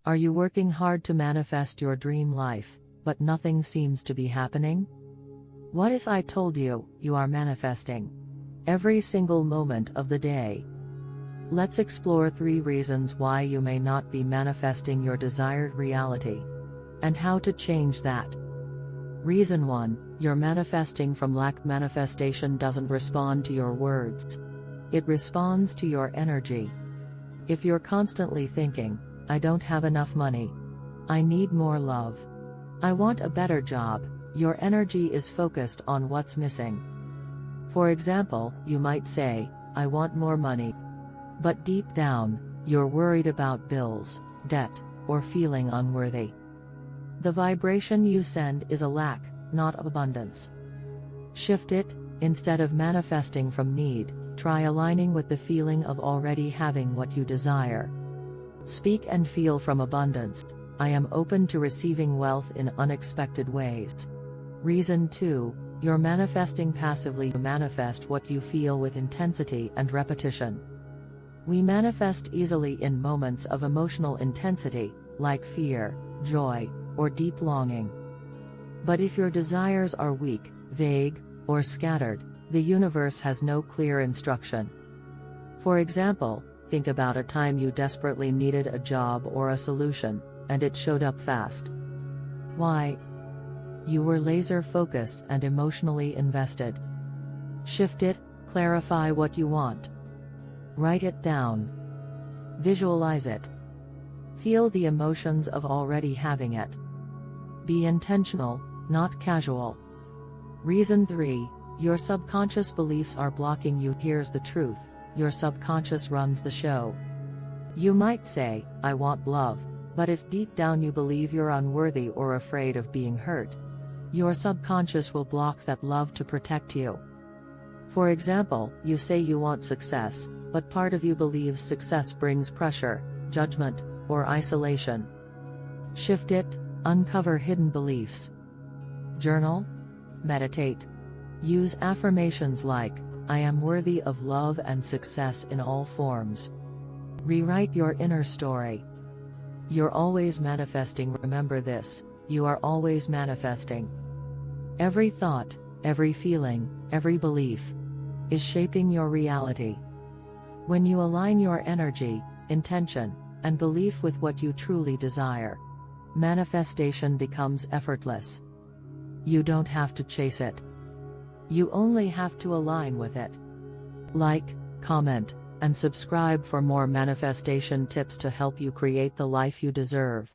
Are you working hard to manifest your dream life, but nothing seems to be happening? What if I told you, you are manifesting every single moment of the day? Let's explore 3 reasons why you may not be manifesting your desired reality, and how to change that. Reason 1, you're manifesting from lack. Manifestation doesn't respond to your words. It responds to your energy. If you're constantly thinking, I don't have enough money, I need more love, I want a better job, your energy is focused on what's missing. For example, you might say, I want more money. But deep down, you're worried about bills, debt, or feeling unworthy. The vibration you send is a lack, not abundance. Shift it. Instead of manifesting from need, try aligning with the feeling of already having what you desire. Speak and feel from abundance. I am open to receiving wealth in unexpected ways. Reason 2, you're manifesting passively. You manifest what you feel with intensity and repetition. We manifest easily in moments of emotional intensity, like fear, joy, or deep longing. But if your desires are weak, vague, or scattered, the universe has no clear instruction. For example, think about a time you desperately needed a job or a solution, and it showed up fast. Why? You were laser-focused and emotionally invested. Shift it. Clarify what you want. Write it down. Visualize it. Feel the emotions of already having it. Be intentional, not casual. Reason 3, your subconscious beliefs are blocking you. Here's the truth, your subconscious runs the show. You might say, I want love, but if deep down you believe you're unworthy or afraid of being hurt, your subconscious will block that love to protect you. For example, you say you want success, but part of you believes success brings pressure, judgment, or isolation. Shift it. Uncover hidden beliefs. Journal. Meditate. Use affirmations like, I am worthy of love and success in all forms. Rewrite your inner story. You're always manifesting. Remember this, you are always manifesting. Every thought, every feeling, every belief is shaping your reality. When you align your energy, intention, and belief with what you truly desire, manifestation becomes effortless. You don't have to chase it. You only have to align with it. Like, comment, and subscribe for more manifestation tips to help you create the life you deserve.